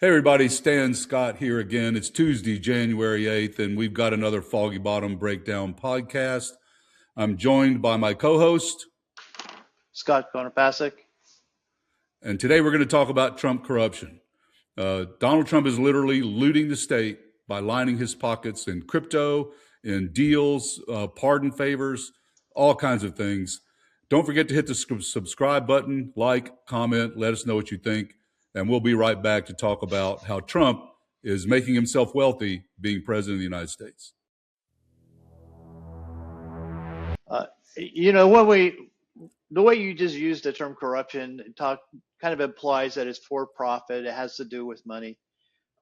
Hey everybody, Stan Scott here again. It's Tuesday, January 8th, and we've got another Foggy Bottom Breakdown podcast. I'm joined by my co-host. Scott Konopasek. And today we're going to talk about Trump corruption. Donald Trump is literally looting the state by lining his pockets in crypto, in deals, pardon favors, all kinds of things. Don't forget to hit the subscribe button, like, comment, let us know what you think. And we'll be right back to talk about how Trump is making himself wealthy being president of the United States. The way you just used the term corruption kind of implies that it's for profit. It has to do with money.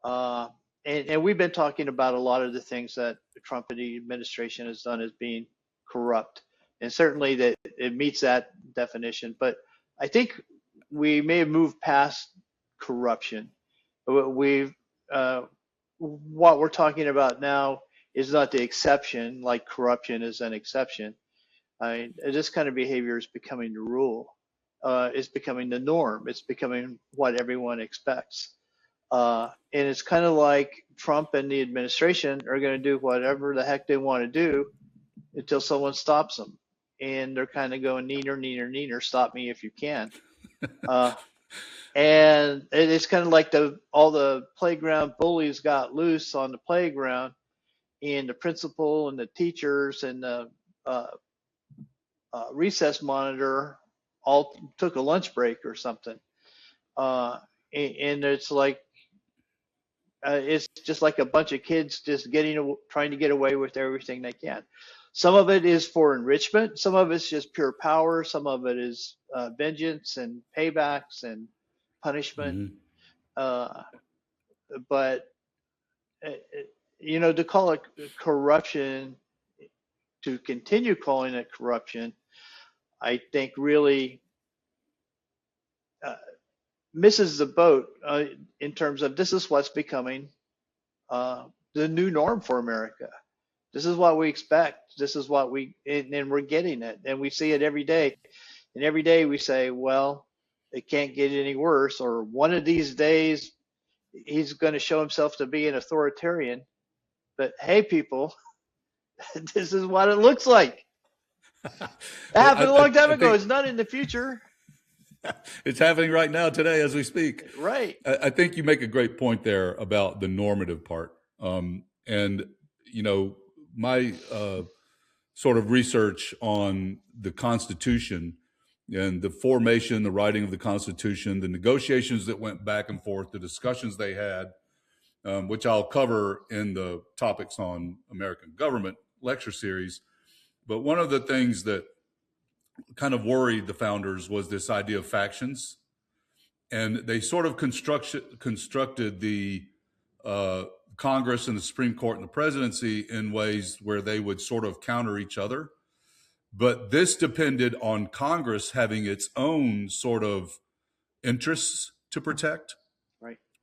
And we've been talking about a lot of the things that the Trump administration has done as being corrupt. And certainly that it meets that definition. But I think we may have moved past corruption. What we're talking about now is not the exception, like corruption is an exception. This kind of behavior is becoming the rule. It's becoming the norm. It's becoming what everyone expects. And it's kind of like Trump and the administration are going to do whatever the heck they want to do until someone stops them. And they're kind of going, neener, stop me if you can. And it's kind of like all the playground bullies got loose on the playground, and the principal and the teachers and the recess monitor all took a lunch break or something. And it's like, it's just like a bunch of kids just trying to get away with everything they can. Some of it is for enrichment. Some of it's just pure power. Some of it is vengeance and paybacks and punishment. But to call it corruption, to continue calling it corruption, I think really misses the boat in terms of this is what's becoming the new norm for America. This is what we expect. This is what and we're getting it, and we see it every day. And every day we say, well, it can't get any worse, or one of these days he's going to show himself to be an authoritarian. But hey, people, this is what it looks like. That happened a long time ago. It's not in the future. It's happening right now, today, as we speak. Right. I think you make a great point there about the normative part. And, my sort of research on the Constitution and the formation, the writing of the Constitution, the negotiations that went back and forth, the discussions they had, which I'll cover in the Topics on American Government lecture series. But one of the things that kind of worried the founders was this idea of factions. And they sort of constructed the Congress and the Supreme Court and the presidency in ways where they would sort of counter each other. But this depended on Congress having its own sort of interests to protect.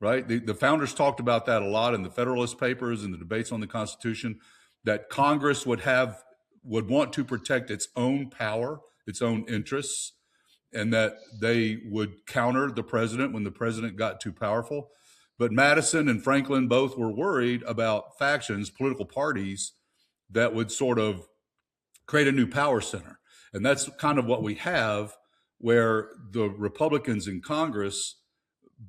Right. The founders talked about that a lot in the Federalist Papers and the debates on the Constitution, that Congress would want to protect its own power, its own interests, and that they would counter the president when the president got too powerful. But Madison and Franklin both were worried about factions, political parties that would sort of create a new power center. And that's kind of what we have, where the Republicans in Congress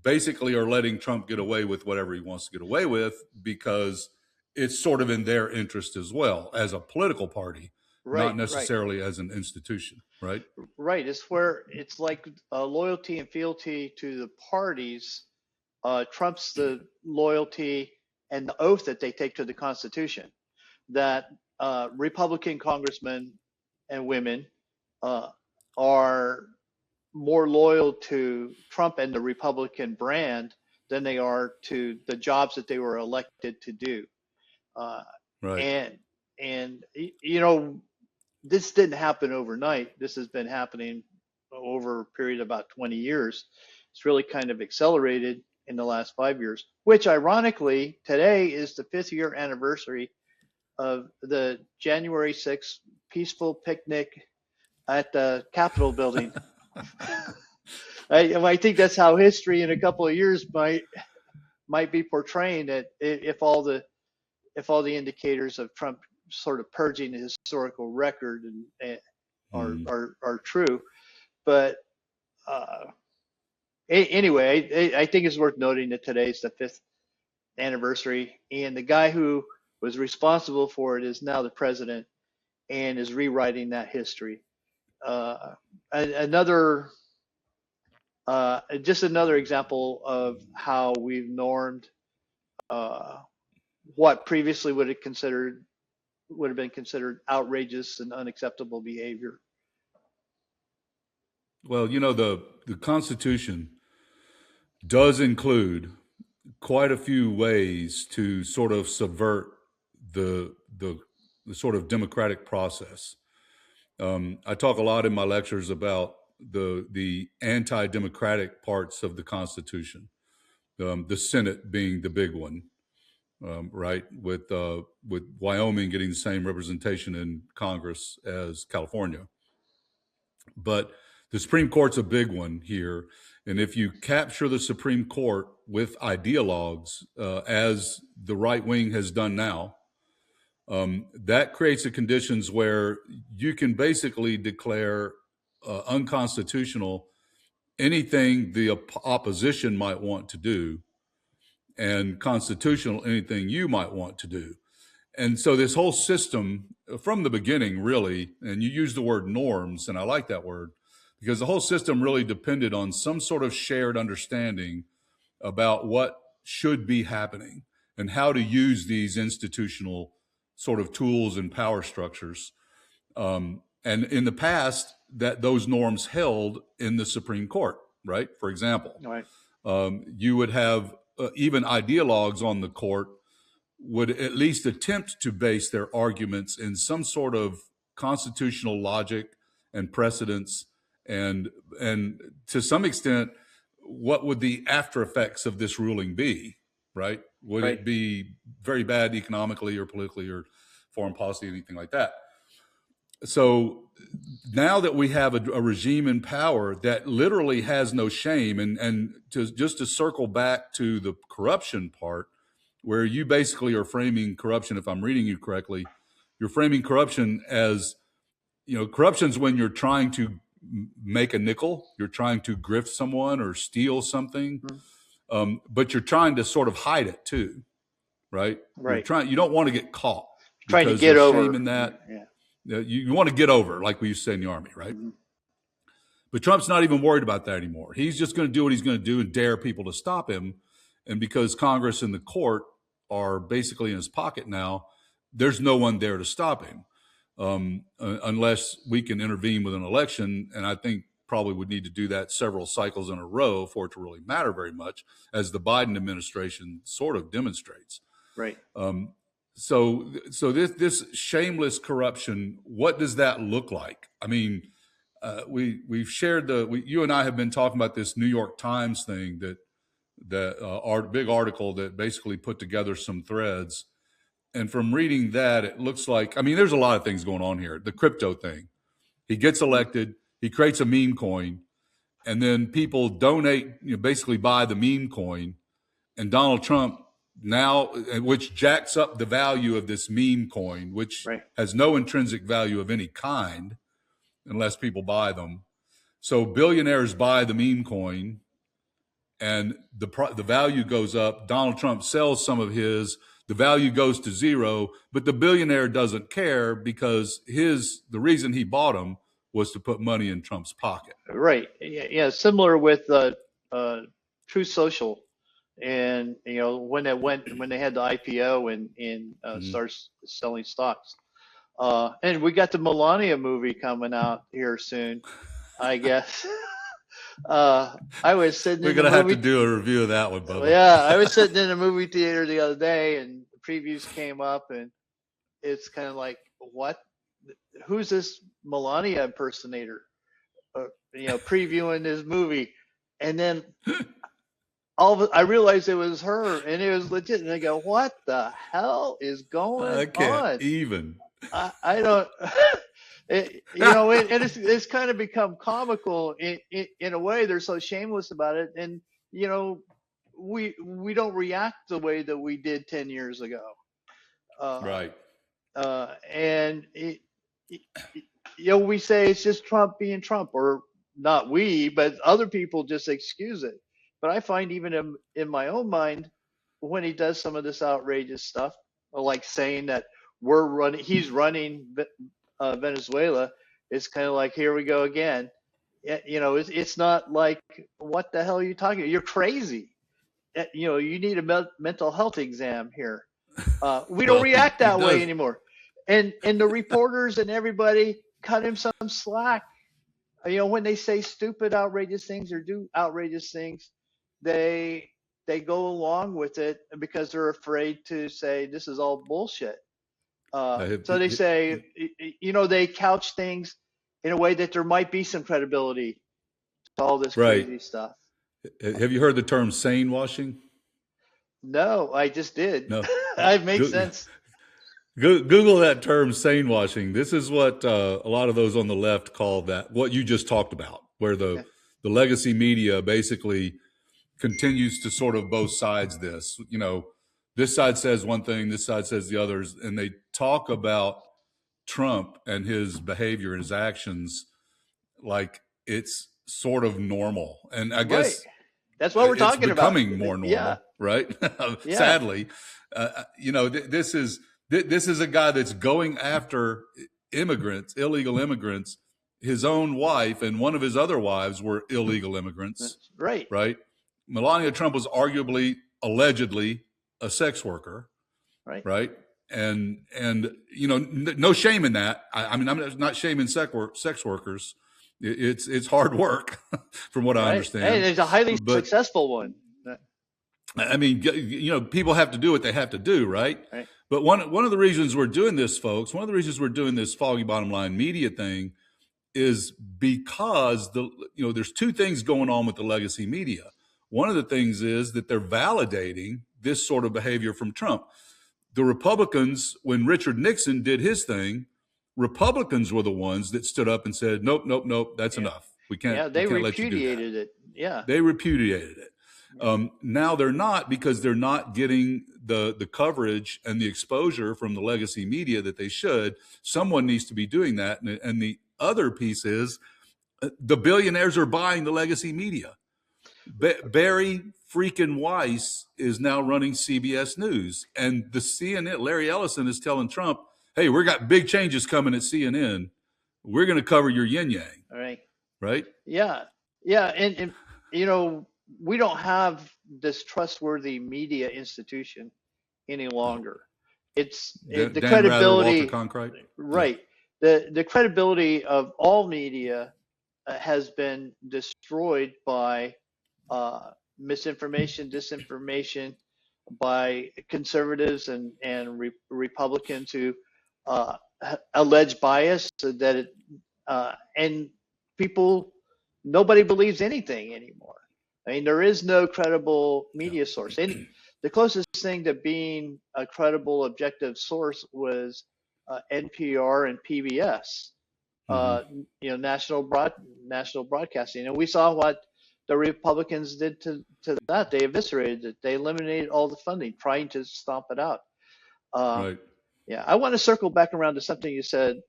basically are letting Trump get away with whatever he wants to get away with, because it's sort of in their interest as well as a political party, not necessarily as an institution, right? Right. It's where it's like loyalty and fealty to the parties trumps the loyalty and the oath that they take to the Constitution. That Republican congressmen and women are more loyal to Trump and the Republican brand than they are to the jobs that they were elected to do. And this didn't happen overnight. This has been happening over a period of about 20 years. It's really kind of accelerated in the last 5 years, which ironically, today is the 5th year anniversary of the January 6th peaceful picnic at the Capitol building. I think that's how history in a couple of years might might be portraying that if all the indicators of Trump sort of purging the historical record and are true. But anyway, I think it's worth noting that today's the 5th anniversary, and the guy who was responsible for it is now the president and is rewriting that history. Another just another example of how we've normed what previously would have been considered outrageous and unacceptable behavior. Well, the Constitution does include quite a few ways to sort of subvert the sort of democratic process. I talk a lot in my lectures about the anti-democratic parts of the Constitution, the Senate being the big one, right? With Wyoming getting the same representation in Congress as California. But the Supreme Court's a big one here. And if you capture the Supreme Court with ideologues, as the right wing has done now, that creates the conditions where you can basically declare unconstitutional anything the opposition might want to do, and constitutional anything you might want to do. And so this whole system from the beginning, really, and you use the word norms, and I like that word, because the whole system really depended on some sort of shared understanding about what should be happening and how to use these institutional sort of tools and power structures. And in the past, that those norms held in the Supreme Court, right? For example, Right. You would have even ideologues on the court would at least attempt to base their arguments in some sort of constitutional logic and precedence, and to some extent, what would the after effects of this ruling be, right? Would Right. it be very bad economically or politically or foreign policy, anything like that? So now that we have a regime in power that literally has no shame, and just to circle back to the corruption part, where you basically are framing corruption, if I'm reading you correctly, you're framing corruption as, corruption's when you're trying to make a nickel, you're trying to grift someone or steal something, but you're trying to sort of hide it too, right? Right. You don't want to get caught. Trying to because get there's over. shame in that. Yeah. You want to get over, like we used to say in the Army, right? Mm-hmm. But Trump's not even worried about that anymore. He's just going to do what he's going to do and dare people to stop him. And because Congress and the court are basically in his pocket now, there's no one there to stop him, unless we can intervene with an election. And I think probably would need to do that several cycles in a row for it to really matter very much, as the Biden administration sort of demonstrates. Right. So this shameless corruption, what does that look like? I mean, we've shared you and I have been talking about this New York Times thing our big article that basically put together some threads. And from reading that, it looks like, there's a lot of things going on here. The crypto thing, he gets elected, he creates a meme coin, and then people donate, basically buy the meme coin, and Donald Trump now, which jacks up the value of this meme coin, which has no intrinsic value of any kind unless people buy them. So billionaires buy the meme coin, and the value goes up. Donald Trump sells some of his, the value goes to zero, but the billionaire doesn't care because the reason he bought them was to put money in Trump's pocket. Right. Yeah. Similar with True Social. And when they had the IPO and starts selling stocks, and we got the Melania movie coming out here soon, I guess. I was sitting. We're gonna have to do a review of that one, Bubba. Yeah, I was sitting in a movie theater the other day, and the previews came up, and it's kind of like, what? Who's this Melania impersonator? Previewing this movie, and then. I realized it was her, and it was legit. And I go, "What the hell is going on?" I can't even. I don't. It's kind of become comical in a way. They're so shameless about it, and we don't react the way that we did 10 years ago. Uh, Right. and we say it's just Trump being Trump, or not we, but other people just excuse it. But I find even in my own mind, when he does some of this outrageous stuff, like saying that he's running Venezuela, it's kind of like, here we go again. It's not like, what the hell are you talking about? You're crazy. You need a mental health exam here. We don't Well, react he that way does. anymore. And the reporters and everybody cut him some slack. When they say stupid, outrageous things or do outrageous things, they go along with it because they're afraid to say this is all bullshit. Have, So they say, they couch things in a way that there might be some credibility to all this right. crazy stuff. Have you heard the term sane washing? No, I just did. No. It makes Go, sense. Google that term sane washing. This is what a lot of those on the left call that, what you just talked about, where Yeah. the legacy media basically continues to sort of both sides this. This side says one thing, this side says the others, and they talk about Trump and his behavior and his actions like it's sort of normal. And I Right. guess That's what we're it's talking about. becoming more Yeah. normal, right? Yeah. Sadly, this is a guy that's going after immigrants, illegal immigrants. His own wife and one of his other wives were illegal immigrants, That's right. right? Melania Trump was arguably, allegedly, a sex worker, Right. right? And no shame in that. I mean, I'm not shaming sex workers. It's hard work, from what I Right. And understand. it's a highly But successful one. I mean, people have to do what they have to do, right? Right. But one of the reasons we're doing this, folks, one of the reasons we're doing this Foggy Bottom Line media thing is because there's two things going on with the legacy media. One of the things is that they're validating this sort of behavior from Trump. The Republicans, when Richard Nixon did his thing, Republicans were the ones that stood up and said, nope, nope, nope, that's Yeah. enough. We Yeah. can't They let you do that. repudiated it. Yeah. They repudiated it. Yeah. Now they're not, because they're not getting the coverage and the exposure from the legacy media that they should. Someone needs to be doing that. And the other piece is the billionaires are buying the legacy media. Barry freaking Weiss is now running CBS News, and the CNN, Larry Ellison is telling Trump, hey, we got big changes coming at CNN. We're going to cover your yin yang. All right. Right? Yeah. Yeah. And we don't have this trustworthy media institution any longer. It's the Dan credibility. Rather, Walter Cronkite. Right. The credibility of all media has been destroyed by misinformation, disinformation, by conservatives and Republicans who allege bias, and nobody believes anything anymore. I mean, there is no credible media source. And the closest thing to being a credible, objective source was NPR and PBS, national broadcasting. And we saw what the Republicans did to that. They eviscerated it. They eliminated all the funding, trying to stomp it out. Right. Yeah, I want to circle back around to something you said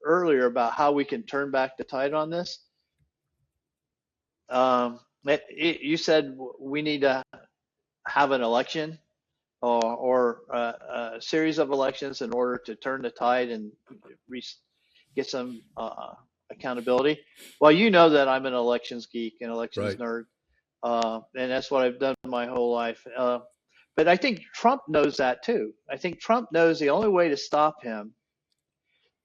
earlier about how we can turn back the tide on this. You said we need to have an election or a series of elections in order to turn the tide and get some accountability. Well, you know that I'm an elections geek and elections nerd, and that's what I've done my whole life. But I think Trump knows that too. I think Trump knows the only way to stop him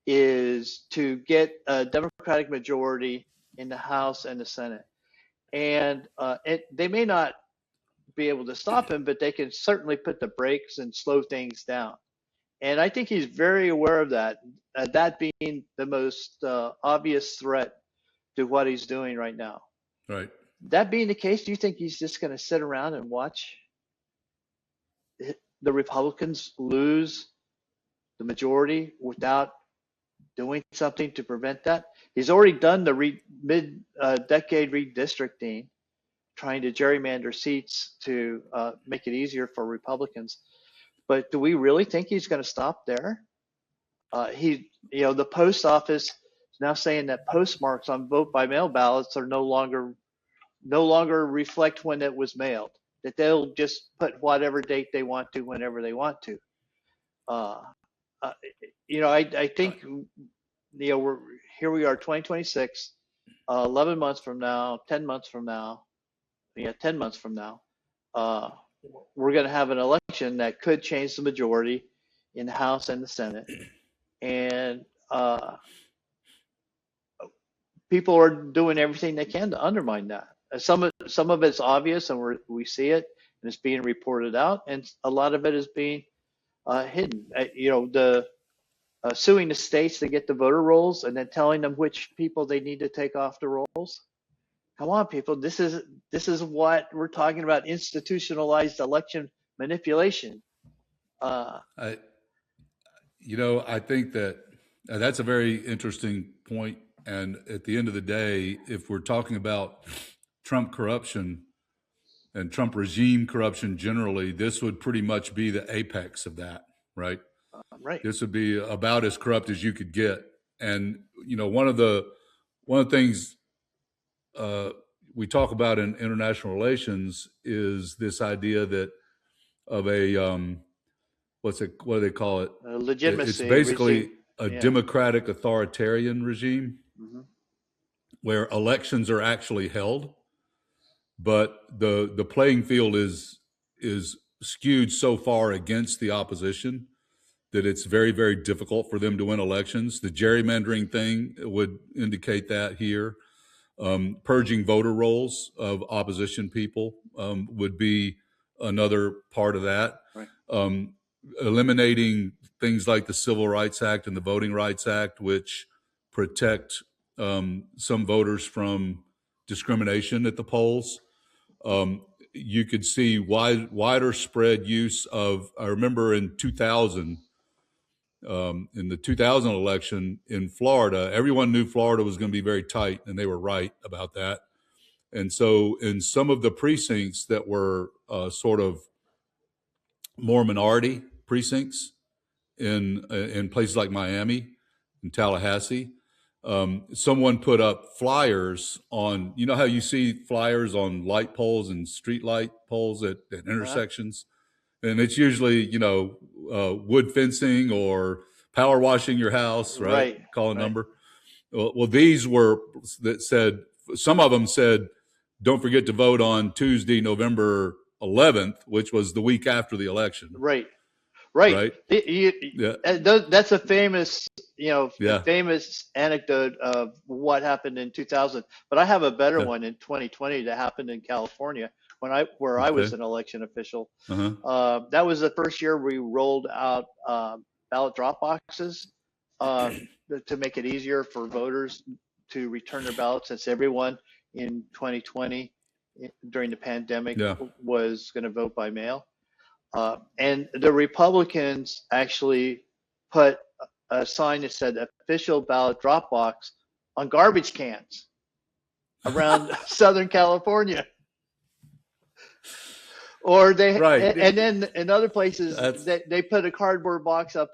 is to get a Democratic majority in the House and the Senate. And they may not be able to stop him, but they can certainly put the brakes and slow things down. And I think he's very aware of that, that being the most obvious threat to what he's doing right now. Right. That being the case, do you think he's just going to sit around and watch the Republicans lose the majority without doing something to prevent that? He's already done the mid-decade redistricting. trying to gerrymander seats to make it easier for Republicans. But do we really think he's going to stop there? The post office is now saying that postmarks on vote by mail ballots are no longer reflect when it was mailed. That they'll just put whatever date they want to whenever they want to. I think here we are, 2026, 11 months from now, 10 months from now, 10 months from now, we're going to have an election that could change the majority in the House and the Senate, and people are doing everything they can to undermine that. Some of it's obvious, and we see it, and it's being reported out, and a lot of it is being hidden. Suing the states to get the voter rolls, and then telling them which people they need to take off the rolls. Come on, people! This is what we're talking about: institutionalized election manipulation. I think that's a very interesting point. And at the end of the day, if we're talking about Trump corruption and Trump regime corruption generally, this would pretty much be the apex of that, right? Right. This would be about as corrupt as you could get. And one of the things we talk about in international relations is this idea that of a what do they call it? Legitimacy. It's basically regime. A democratic authoritarian regime, mm-hmm. where elections are actually held, but the playing field is skewed so far against the opposition that it's very, very difficult for them to win elections. The gerrymandering thing would indicate that here. Purging voter rolls of opposition people would be another part of that. Right. Eliminating things like the Civil Rights Act and the Voting Rights Act, which protect some voters from discrimination at the polls. You could see wider spread use of, I remember in 2000, in the 2000 election in Florida, everyone knew Florida was going to be very tight, and they were right about that. And so in some of the precincts that were sort of more minority precincts in places like Miami and Tallahassee, someone put up flyers on, how you see flyers on light poles and street light poles at intersections? And it's usually, wood fencing or power washing your house, right? Call a number. Well, these were that said, some of them said, don't forget to vote on Tuesday, November 11th, which was the week after the election. Right. Yeah. That's a famous, famous anecdote of what happened in 2000. But I have a better one in 2020 that happened in California I was an election official. Uh-huh. That was the first year we rolled out ballot drop boxes to make it easier for voters to return their ballots, since everyone in 2020 during the pandemic was going to vote by mail. And the Republicans actually put a sign that said official ballot drop box on garbage cans around Southern California. Or and then in other places, they put a cardboard box up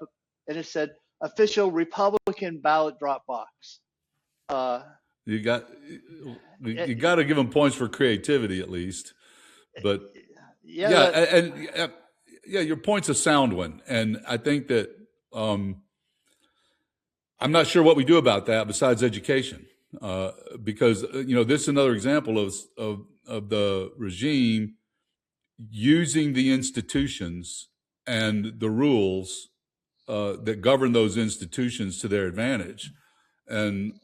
and it said official Republican ballot drop box. You got to give them points for creativity at least, but your point's a sound one, and I think that I'm not sure what we do about that besides education, because this is another example of the regime using the institutions and the rules that govern those institutions to their advantage. And,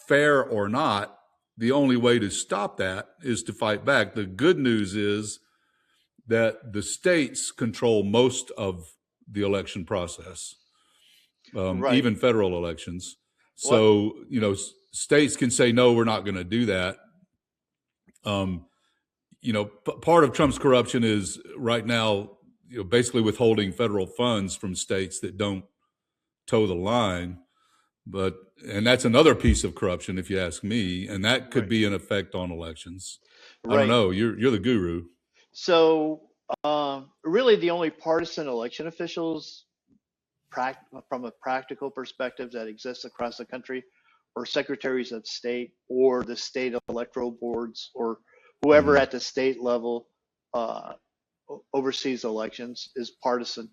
fair or not, the only way to stop that is to fight back. The good news is that the states control most of the election process, even federal elections. So, states can say, no, we're not going to do that. Part of Trump's corruption is right now, basically withholding federal funds from states that don't toe the line. and that's another piece of corruption, if you ask me, and that could Right. be an effect on elections. I don't Right. know. You're the guru. So, really, the only partisan election officials, from a practical perspective, that exist across the country are secretaries of state or the state electoral boards or whoever Hmm. at the state level uh, oversees elections is partisan.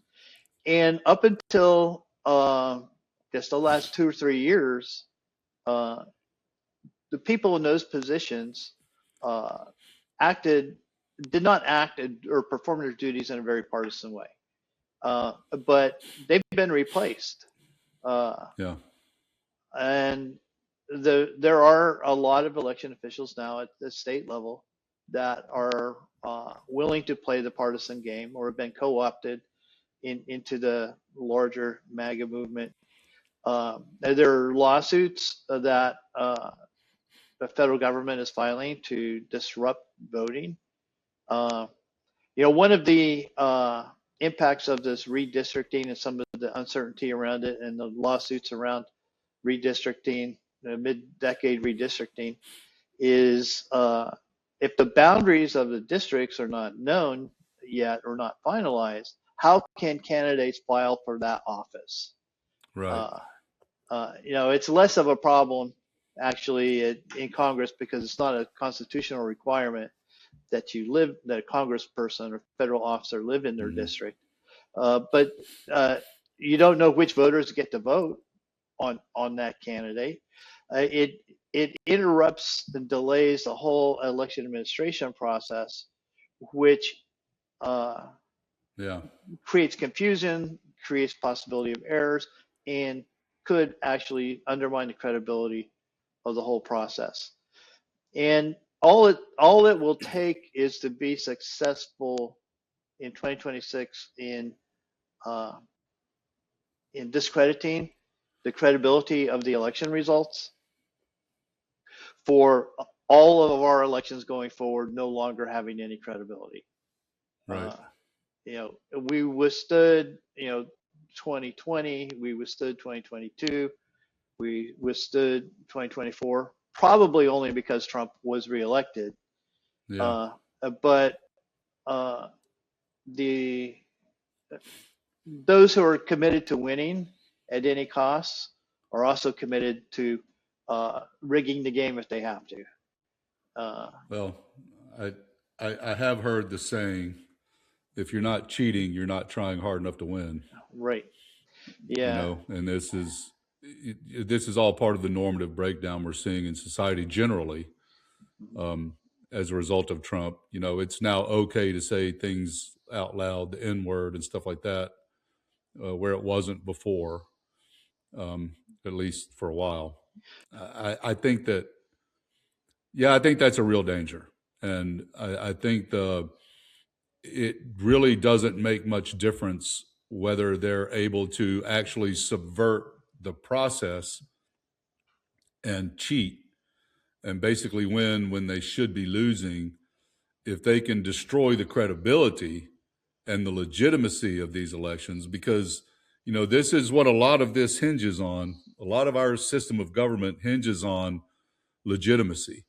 And up until just the last 2 or 3 years, uh, the people in those positions uh, acted did not act or perform their duties in a very partisan way. But they've been replaced. Uh, Yeah. and there are a lot of election officials now at the state level that are willing to play the partisan game or have been co-opted into the larger MAGA movement. There are lawsuits that the federal government is filing to disrupt voting. Uh, One of the impacts of this redistricting and some of the uncertainty around it and the lawsuits around redistricting, mid-decade redistricting, is if the boundaries of the districts are not known yet or not finalized, how can candidates file for that office? Right. Uh, it's less of a problem actually in Congress because it's not a constitutional requirement that that a congressperson or federal officer live in their Hmm. district. But you don't know which voters get to vote on that candidate. It interrupts and delays the whole election administration process, which uh, Yeah. creates confusion, creates possibility of errors, and could actually undermine the credibility of the whole process. And all it will take is to be successful in 2026 uh, in discrediting the credibility of the election results for all of our elections going forward no longer having any credibility. Right. Uh, we withstood, 2020, we withstood 2022, we withstood 2024, probably only because Trump was reelected. Yeah. Uh, but uh, the those who are committed to winning at any cost are also committed to rigging the game if they have to. Uh, Well, I, I have heard the saying, if you're not cheating, you're not trying hard enough to win. right. Yeah. And this is all part of the normative breakdown we're seeing in society generally, um, as a result of Trump. It's now okay to say things out loud, the N word and stuff like that, where it wasn't before, um, at least for a while. I think that, yeah, I think that's a real danger. And I think it really doesn't make much difference whether they're able to actually subvert the process and cheat and basically win when they should be losing. If they can destroy the credibility and the legitimacy of these elections, because this is what a lot of this hinges on. A lot of our system of government hinges on legitimacy,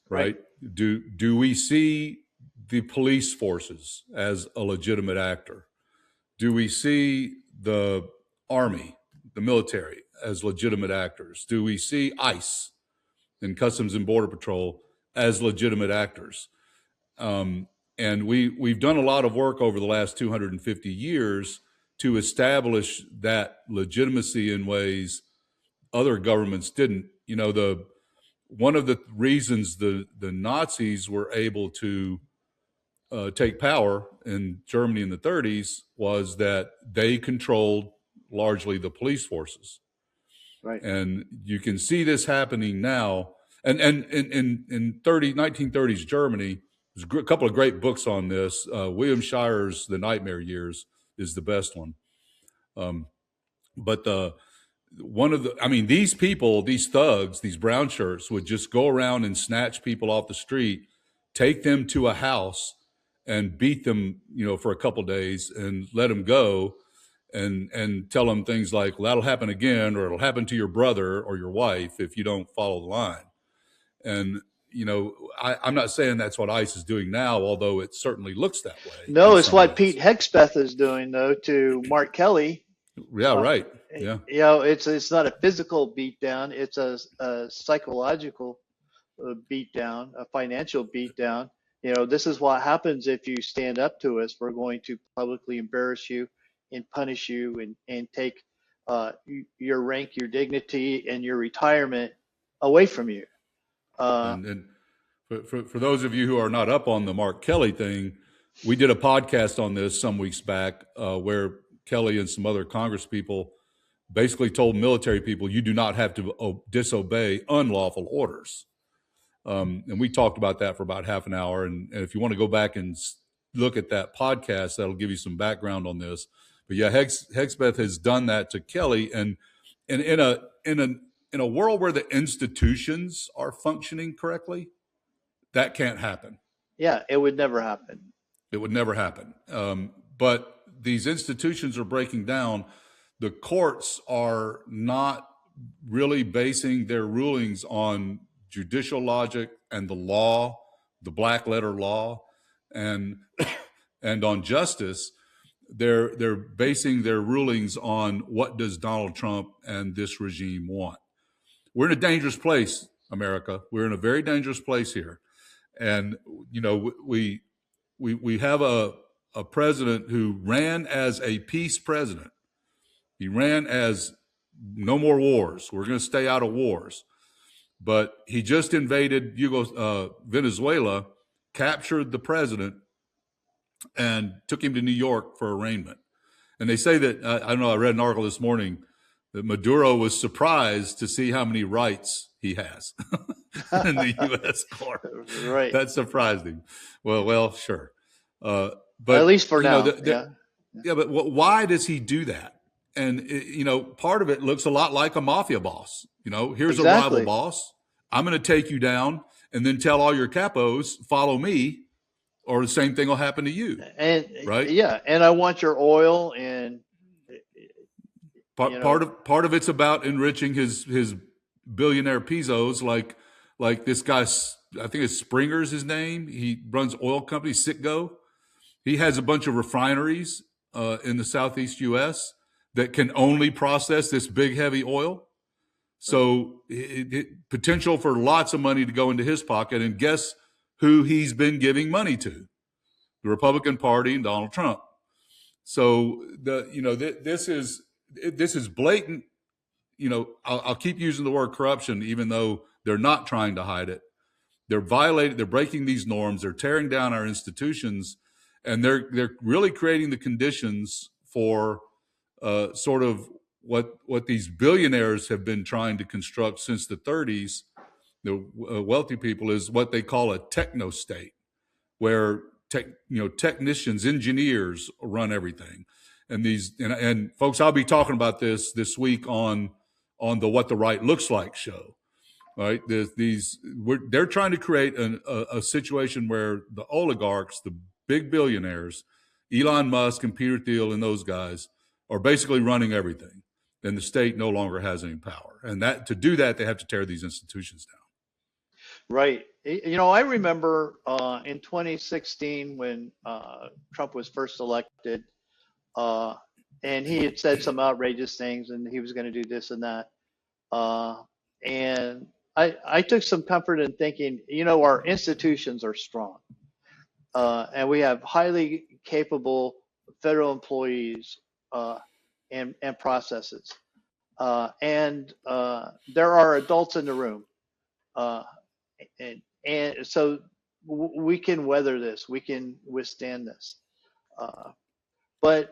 Right. right? Do we see the police forces as a legitimate actor? Do we see the army, the military, as legitimate actors? Do we see ICE and Customs and Border Patrol as legitimate actors? Um, and we've done a lot of work over the last 250 years to establish that legitimacy in ways other governments didn't. The one of the reasons the Nazis were able to take power in Germany in the 30s was that they controlled largely the police forces. Right. And you can see this happening now. And in 1930s Germany, there's a couple of great books on this. William Shirer's The Nightmare Years is the best one. But these people, these thugs, these brown shirts would just go around and snatch people off the street, take them to a house and beat them, for a couple days and let them go. and tell them things like, well, that'll happen again, or it'll happen to your brother or your wife if you don't follow the line. And, I'm not saying that's what ICE is doing now, although it certainly looks that way No, in it's some what ways. Pete Hexbeth is doing though to Mark Kelly. Yeah, Uh, right. Yeah. it's not a physical beatdown; it's a psychological beatdown, a financial beatdown. This is what happens if you stand up to us. We're going to publicly embarrass you and punish you and take your rank, your dignity, and your retirement away from you. And for those of you who are not up on the Mark Kelly thing, we did a podcast on this some weeks back where Kelly and some other Congress people basically told military people, you do not have to disobey unlawful orders. And we talked about that for about half an hour. And if you want to go back and look at that podcast, that'll give you some background on this. But yeah, Hexbeth has done that to Kelly, and in a world where the institutions are functioning correctly, that can't happen. Yeah, it would never happen. It would never happen. But these institutions are breaking down. The courts are not really basing their rulings on judicial logic and the law, the black letter law, and and on justice. They're basing their rulings on what does Donald Trump and this regime want. We're in a dangerous place, America. We're in a very dangerous place here, and we have a president who ran as a peace president. He ran as no more wars. We're going to stay out of wars. But he just invaded Venezuela, captured the president, and took him to New York for arraignment. And they say that, I don't know, I read an article this morning that Maduro was surprised to see how many rights he has in the U.S. court. Right. That surprised him. Well, sure. But at least for now. Yeah, but why does he do that? And part of it looks a lot like a mafia boss. Here's Exactly. a rival boss. I'm going to take you down, and then tell all your capos, follow me, or the same thing will happen to you. And right? Yeah, and I want your oil and part of it's about enriching his billionaire Pizos, like this guy. I think it's Springer's his name. He runs oil company Citgo. He has a bunch of refineries in the Southeast U.S. that can only process this big, heavy oil. So potential for lots of money to go into his pocket. And guess who he's been giving money to? The Republican Party and Donald Trump. So this is blatant. I'll keep using the word corruption, even though they're not trying to hide it. They're breaking these norms. They're tearing down our institutions, and they're really creating the conditions for sort of what these billionaires have been trying to construct since the 30s. The wealthy people is what they call a techno state, where technicians, engineers run everything. And folks, I'll be talking about this week on the What the Right Looks Like show. Right? They're trying to create a situation where the oligarchs, the big billionaires, Elon Musk and Peter Thiel and those guys are basically running everything. And the state no longer has any power. And to do that, they have to tear these institutions down. Right. I remember in 2016 when Trump was first elected, and he had said some outrageous things, and he was going to do this and that. And I took some comfort in thinking, our institutions are strong, and we have highly capable federal employees and processes, and there are adults in the room. And so we can weather this, we can withstand this. But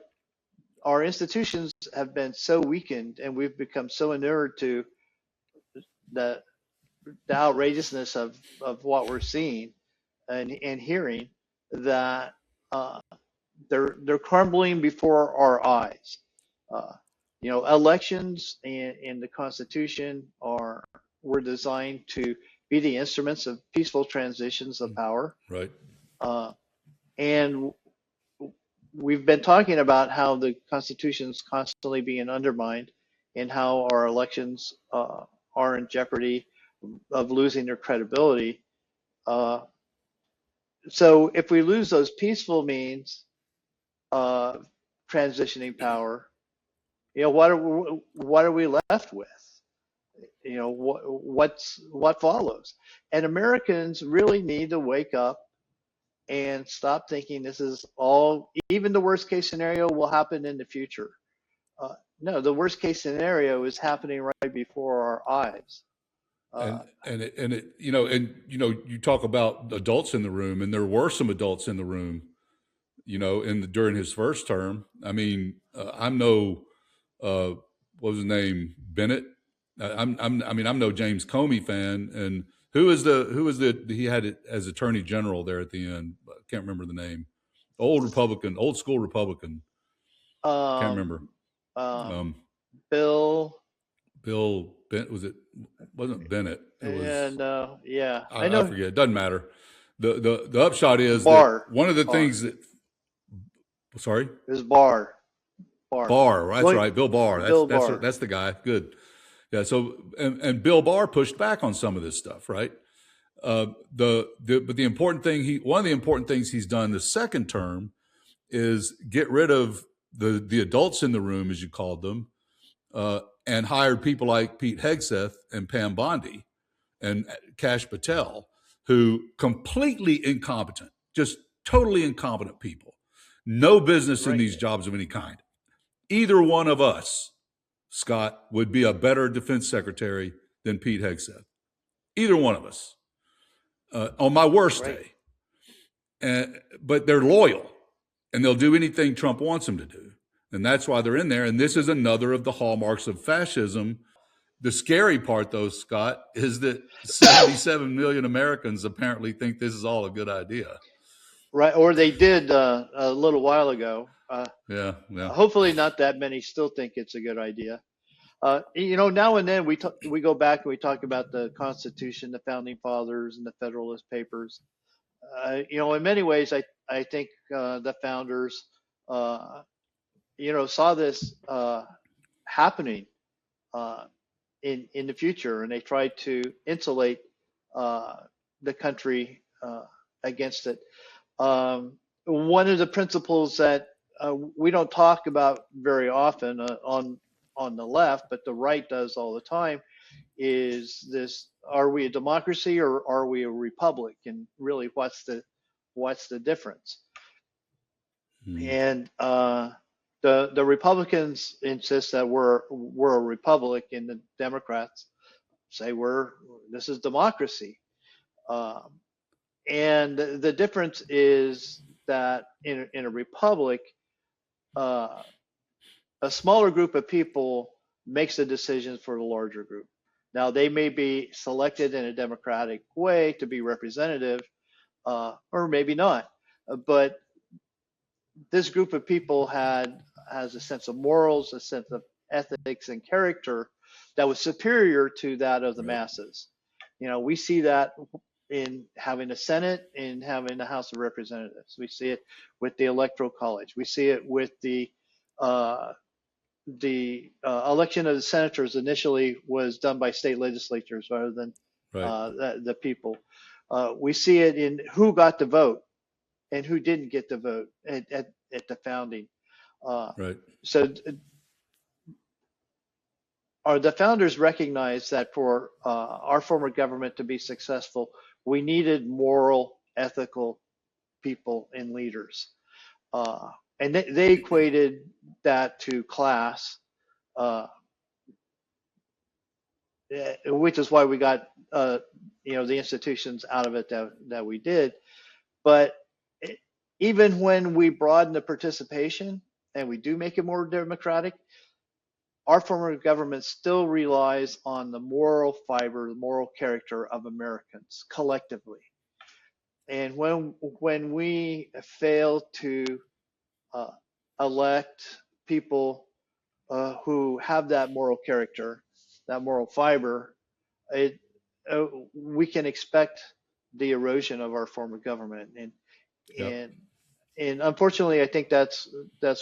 our institutions have been so weakened, and we've become so inured to the outrageousness of what we're seeing and hearing, that they're crumbling before our eyes. Elections and the Constitution were designed to be the instruments of peaceful transitions of power. Right. And we've been talking about how the Constitution is constantly being undermined and how our elections are in jeopardy of losing their credibility. Uh, so if we lose those peaceful means of transitioning power, what are we left with? What follows? And Americans really need to wake up and stop thinking this is all, even the worst case scenario will happen in the future. No, the worst case scenario is happening right before our eyes. Uh, You talk about adults in the room, and there were some adults in the room, during his first term. I mean, I'm no what was his name, Bennett. I'm no James Comey fan, and who was the he had it as Attorney General there at the end. I can't remember the name. Old Republican, old school Republican. Can't remember. um, um, Um, Bill, Bill Bent was it? Wasn't Bennett? It was and yeah, I I know forget. It doesn't matter. The upshot is that Barr, one of the Barr, things that sorry, it was Barr, Barr. That's William, right, Bill Barr. Bill Barr. That's the guy. Good. Yeah. So and Bill Barr pushed back on some of this stuff, right? But the important thing one of the important things he's done the second term is get rid of the adults in the room, as you called them, and hired people like Pete Hegseth and Pam Bondi and Kash Patel, who completely incompetent, just totally incompetent people, no business in Right, these jobs of any kind. Either one of us, Scott, would be a better defense secretary than Pete Hegseth. Either one of us, on my worst right. day. But they're loyal, and they'll do anything Trump wants them to do. And that's why they're in there. And this is another of the hallmarks of fascism. The scary part, though, Scott, is that 77 million Americans apparently think this is all a good idea. Right, or they did a little while ago. Yeah, yeah, Hopefully, not that many still think it's a good idea. Now and then we go back and we talk about the Constitution, the Founding Fathers, and the Federalist Papers. In many ways, I think the founders, saw this happening uh, in the future, and they tried to insulate uh, the country against it. One of the principles that we don't talk about very often on the left, but the right does all the time, is this: are we a democracy or are we a republic? And really, what's the difference? mm, And the Republicans insist that we're a republic, and the Democrats say this is democracy. Um, and the difference is that in a republic, uh, a smaller group of people makes the decisions for the larger group. Now, they may be selected in a democratic way to be representative, or maybe not. But this group of people has a sense of morals, a sense of ethics and character that was superior to that of the right, masses. We see that in having a Senate, in having the House of Representatives. We see it with the Electoral College. We see it with uh, the election of the senators initially was done by state legislatures rather than right, the people. We see it in who got the vote and who didn't get the vote at the founding. Uh, right. so the founders recognized that for our form of government to be successful, we needed moral, ethical people and leaders. And they equated that to class, uh, which is why we got the institutions out of it that we did. But even when we broaden the participation and we do make it more democratic, our form of government still relies on the moral fiber, the moral character of Americans collectively. And when we fail to uh, elect people who have that moral character, that moral fiber, it, we can expect the erosion of our form of government. And Yep. and and unfortunately, I think that's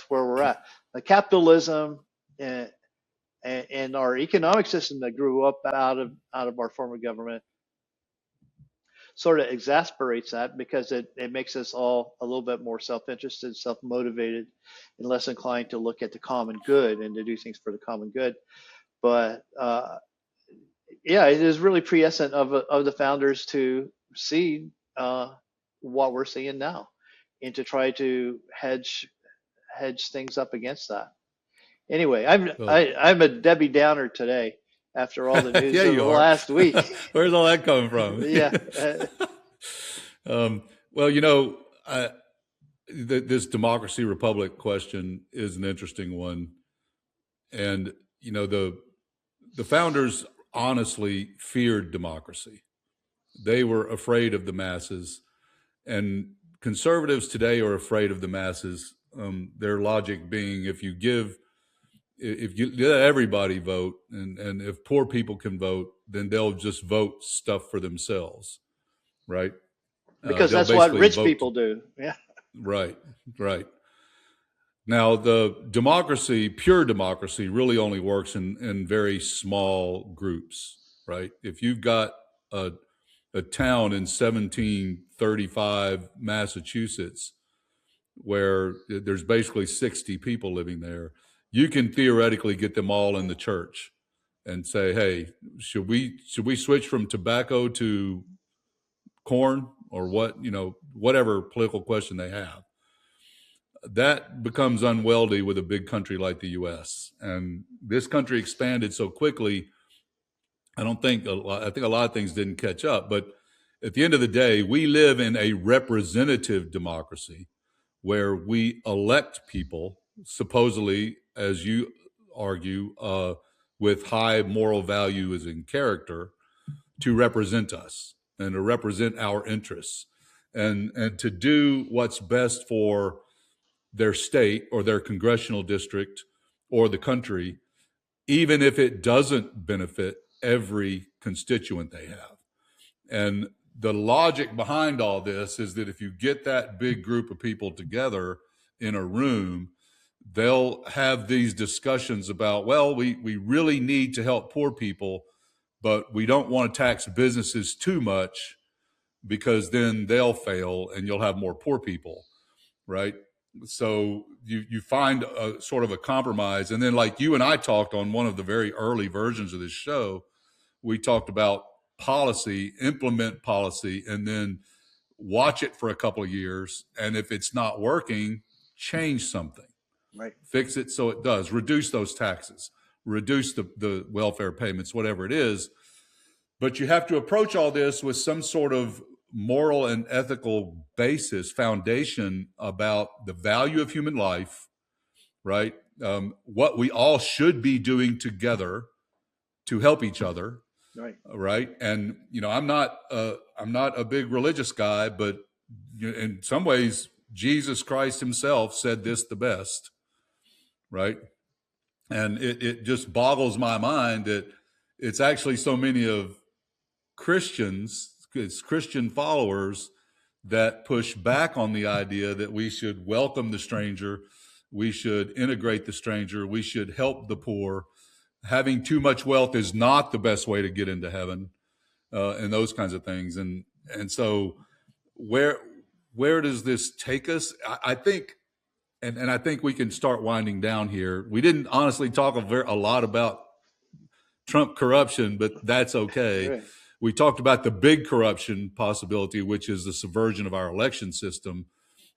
where we're at. The capitalism and our economic system that grew up out of our form of government sort of exasperates that, because it makes us all a little bit more self-interested, self-motivated, and less inclined to look at the common good and to do things for the common good. But yeah, it is really prescient of the founders to see what we're seeing now, and to try to hedge things up against that. Anyway, Well, I'm a Debbie Downer today after all the news yeah, of you the are. last week. Where's all that coming from? Yeah, Well, this democracy republic question is an interesting one, and the founders honestly feared democracy. They were afraid of the masses, and conservatives today are afraid of the masses. Their logic being, if you let everybody vote, and if poor people can vote, then they'll just vote stuff for themselves, right? because They'll that's what basically rich vote people do. Yeah, right, right. Now, the democracy, pure democracy, really only works in very small groups, right? If you've got a, a town in 1735 Massachusetts where there's basically 60 people living there, you can theoretically get them all in the church and say, "Hey, should we switch from tobacco to corn, or what? Whatever political question they have." That becomes unwieldy with a big country like the U.S. And this country expanded so quickly. I think a lot of things didn't catch up. But at the end of the day, we live in a representative democracy where we elect people, supposedly, as you argue, with high moral values and character, to represent us and to represent our interests, and to do what's best for their state or their congressional district or the country, even if it doesn't benefit every constituent they have. And the logic behind all this is that if you get that big group of people together in a room, they'll have these discussions about, well, we really need to help poor people, but we don't want to tax businesses too much because then they'll fail and you'll have more poor people, right? So you find a sort of a compromise. And then, like you and I talked on one of the very early versions of this show, we talked about policy, implement policy, and then watch it for a couple of years. And if it's not working, change something, right. fix it so it does, reduce those taxes, reduce the welfare payments, whatever it is. But you have to approach all this with some sort of moral and ethical basis, foundation about the value of human life, right? What we all should be doing together to help each other, Right. right? And I'm not a big religious guy, but in some ways, Jesus Christ himself said this the best, right? And it just boggles my mind that it's actually so many of Christians, it's Christian followers, that push back on the idea that we should welcome the stranger, we should integrate the stranger, we should help the poor. Having too much wealth is not the best way to get into heaven, and those kinds of things. And so where does this take us? I think, and I think we can start winding down here. We didn't honestly talk a lot about Trump corruption, but that's okay. Right. We talked about the big corruption possibility, which is the subversion of our election system,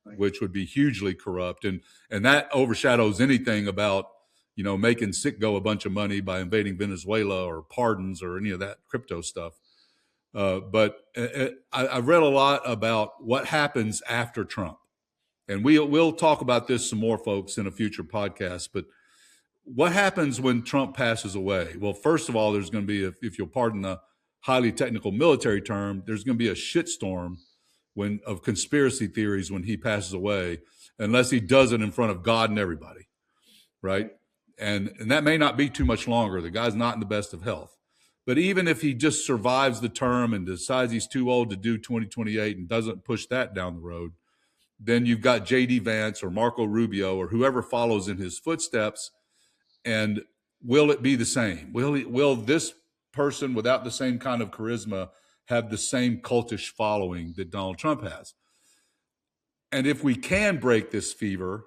Right. which would be hugely corrupt. And that overshadows anything about, making Citgo a bunch of money by invading Venezuela, or pardons, or any of that crypto stuff. But I've read a lot about what happens after Trump. And we'll talk about this some more, folks, in a future podcast. But what happens when Trump passes away? Well, first of all, there's going to be, if you'll pardon the highly technical military term, there's going to be a shitstorm of conspiracy theories when he passes away, unless he does it in front of God and everybody, right? And that may not be too much longer. The guy's not in the best of health. But even if he just survives the term and decides he's too old to do 2028 and doesn't push that down the road, then you've got J.D. Vance or Marco Rubio or whoever follows in his footsteps. And will it be the same? Will this person without the same kind of charisma have the same cultish following that Donald Trump has? And if we can break this fever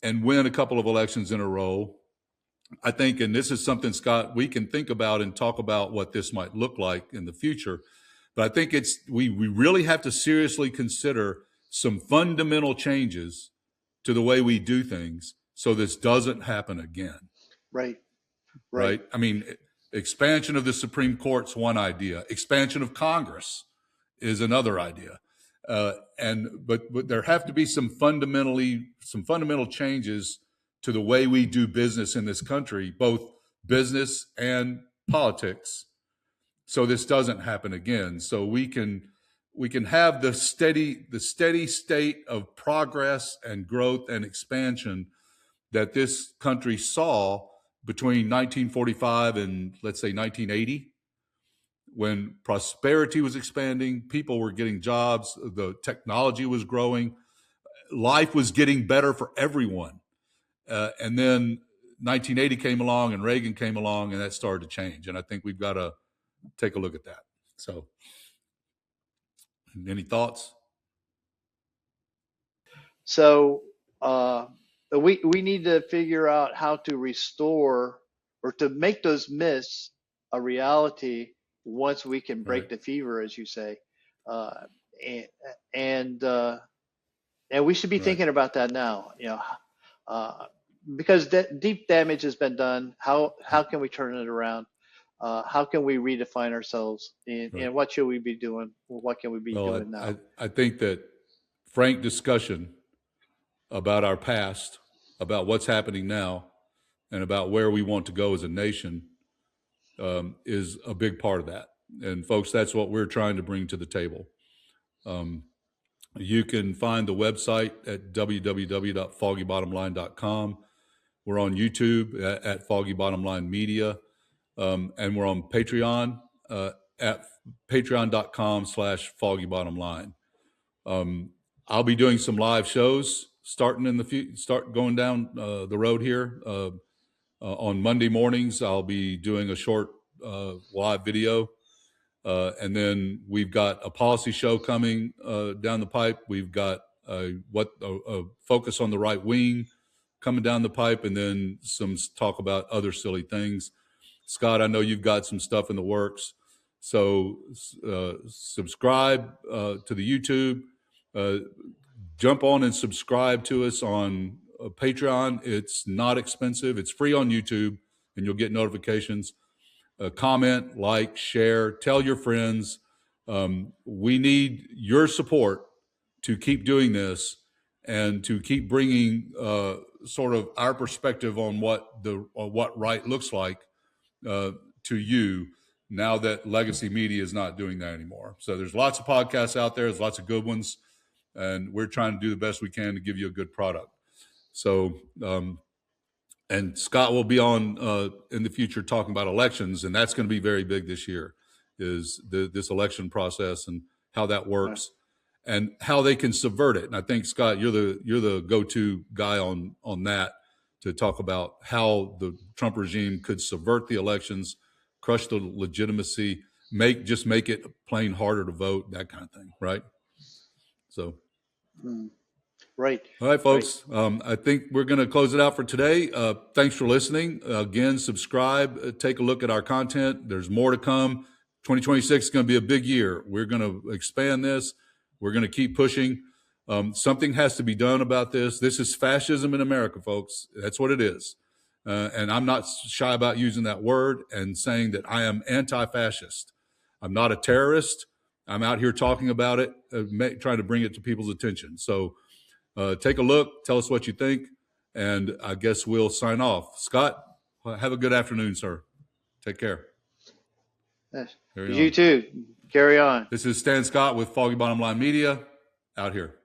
and win a couple of elections in a row, I think, and this is something, Scott, we can think about and talk about what this might look like in the future. But I think we really have to seriously consider some fundamental changes to the way we do things so this doesn't happen again. Right. I mean, expansion of the Supreme Court's one idea. Expansion of Congress is another idea. But there have to be some fundamental changes to the way we do business in this country, both business and politics, so this doesn't happen again. So we can have the steady state of progress and growth and expansion that this country saw between 1945 and, let's say, 1980, when prosperity was expanding, people were getting jobs, the technology was growing, life was getting better for everyone. And then 1980 came along and Reagan came along, and that started to change. And I think we've got to take a look at that. So, any thoughts? So we need to figure out how to restore or to make those myths a reality once we can break the fever, as you say, and we should be thinking about that now. Because deep damage has been done. How can we turn it around? How can we redefine ourselves? And what should we be doing? What can we be doing now? I think that frank discussion about our past, about what's happening now, and about where we want to go as a nation is a big part of that. And folks, that's what we're trying to bring to the table. You can find the website at www.foggybottomline.com. We're on YouTube at Foggy Bottom Line Media. And we're on Patreon at patreon.com/foggybottomline. I'll be doing some live shows starting in start going down the road here. On Monday mornings, I'll be doing a short live video. And then we've got a policy show coming down the pipe. We've got a focus on the right wing coming down the pipe, and then some talk about other silly things. Scott, I know you've got some stuff in the works. So subscribe to the YouTube. Jump on and subscribe to us on Patreon. It's not expensive. It's free on YouTube, and you'll get notifications. Comment, like, share, tell your friends. We need your support to keep doing this and to keep bringing sort of our perspective on what right looks like to you now that legacy media is not doing that anymore. So there's lots of podcasts out there. There's lots of good ones, and we're trying to do the best we can to give you a good product. So, and Scott will be on in the future talking about elections, and that's going to be very big this year, is this election process and how that works and how they can subvert it. And I think, Scott, you're the go-to guy on that to talk about how the Trump regime could subvert the elections, crush the legitimacy, make it plain harder to vote, that kind of thing, right? So. Right. All right, folks. Right. I think we're going to close it out for today. Thanks for listening. Again, subscribe. Take a look at our content. There's more to come. 2026 is going to be a big year. We're going to expand this. We're going to keep pushing. Something has to be done about this. This is fascism in America, folks. That's what it is. And I'm not shy about using that word and saying that I am anti-fascist. I'm not a terrorist. I'm out here talking about it, trying to bring it to people's attention. So take a look, tell us what you think, and I guess we'll sign off. Scott, have a good afternoon, sir. Take care. You too. Carry on. This is Stan Scott with Foggy Bottom Line Media, out here.